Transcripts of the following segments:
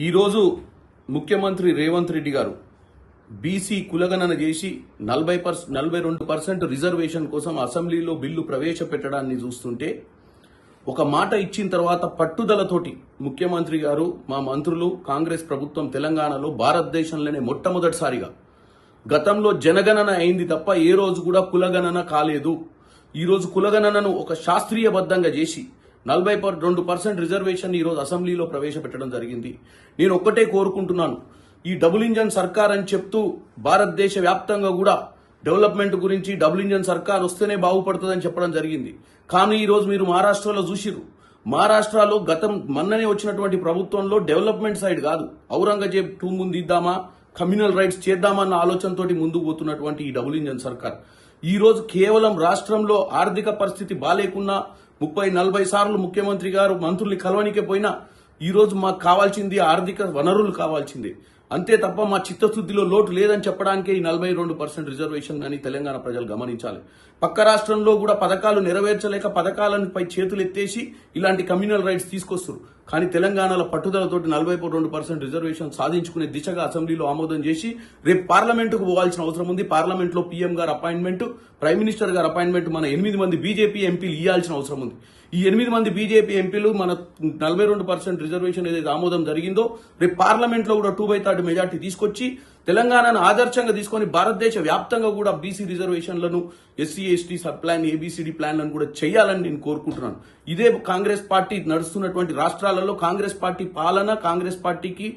ఈరోజు ముఖ్యమంత్రి రేవంత్ రెడ్డి గారు బీసీ కులగణన చేసి 42% రిజర్వేషన్ కోసం అసెంబ్లీలో బిల్లు ప్రవేశపెట్టడాన్ని చూస్తుంటే ఒక మాట ఇచ్చిన తర్వాత పట్టుదలతోటి ముఖ్యమంత్రి గారు మా మంత్రులు కాంగ్రెస్ ప్రభుత్వం తెలంగాణలో భారతదేశంలోనే మొట్టమొదటిసారిగా గతంలో జనగణన అయింది తప్ప ఏ రోజు కూడా కులగణన కాలేదు. ఈ రోజు కులగణనను ఒక శాస్త్రీయబద్ధంగా చేసి 42% రిజర్వేషన్ ఈ రోజు అసెంబ్లీలో ప్రవేశపెట్టడం జరిగింది. నేను ఒక్కటే కోరుకుంటున్నాను, ఈ డబుల్ ఇంజన్ సర్కార్ అని చెప్తూ భారతదేశ వ్యాప్తంగా కూడా డెవలప్మెంట్ గురించి డబుల్ ఇంజన్ సర్కార్ వస్తేనే బాగుపడుతుందని చెప్పడం జరిగింది. కానీ ఈ రోజు మీరు మహారాష్ట్రలో చూసిరు, మహారాష్ట్రలో మొన్ననే వచ్చినటువంటి ప్రభుత్వంలో డెవలప్మెంట్ సైడ్ కాదు, ఔరంగజేబ్ టూంబ్ దిద్దామా, కమ్యూనల్ రైట్స్ చేద్దామన్న ఆలోచనతోటి ముందుకు పోతున్నటువంటి ఈ డబుల్ ఇంజన్ సర్కార్ ఈ రోజు కేవలం రాష్ట్రంలో ఆర్థిక పరిస్థితి బాలేకున్నా 30-40 సార్లు ముఖ్యమంత్రి గారు మంత్రుల్ని కలవనికే పోయినా ఈ రోజు మాకు కావాల్సింది ఆర్థిక వనరులు కావాల్సిందే, అంతే తప్ప మా చిత్తశుద్ధిలో లోటు లేదని చెప్పడానికే ఈ 42% రిజర్వేషన్ అని తెలంగాణ ప్రజలు గమనించాలి. పక్క రాష్ట్రంలో కూడా పథకాలు నెరవేర్చలేక పథకాలపై చేతులు ఎత్తేసి ఇలాంటి కమ్యూనల్ రైట్స్ తీసుకొస్తారు. కానీ తెలంగాణలో పట్టుదలతోటి 42% రిజర్వేషన్ సాధించుకునే దిశగా అసెంబ్లీలో ఆమోదం చేసి రేపు పార్లమెంటుకు పోవాల్సిన అవసరం ఉంది. పార్లమెంట్లో పీఎం గారు అపాయింట్మెంట్, ప్రైమ్ మినిస్టర్ గారు అపాయింట్మెంట్ మన 8 మంది బీజేపీ ఎంపీలు ఇవ్వాల్సిన అవసరం ఉంది. ఈ 8 మంది బీజేపీ ఎంపీలు మన 42% రిజర్వేషన్ ఏదైతే ఆమోదం జరిగిందో రేపు పార్లమెంట్ లో కూడా 2/3 మెజార్టీ తీసుకొచ్చి తెలంగాణను ఆదర్శంగా తీసుకొని భారతదేశ వ్యాప్తంగా కూడా బీసీ రిజర్వేషన్లను, SC ST sub plan, ABCD ప్లాన్లను కూడా చేయాలని నేను కోరుకుంటున్నాను. ఇదే కాంగ్రెస్ పార్టీ నడుస్తున్నటువంటి రాష్ట్రాలలో కాంగ్రెస్ పార్టీ పాలన, కాంగ్రెస్ పార్టీకి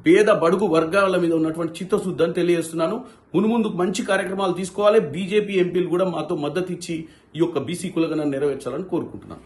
పేద బడుగు వర్గాల మీద ఉన్నటువంటి చిత్తశుద్ధి అని తెలియజేస్తున్నాను. మున్ముందు మంచి కార్యక్రమాలు తీసుకోవాలి. బీజేపీ ఎంపీలు కూడా మాతో మద్దతు ఇచ్చి ఈ యొక్క బీసీ కులగణన నెరవేర్చాలని కోరుకుంటున్నాను.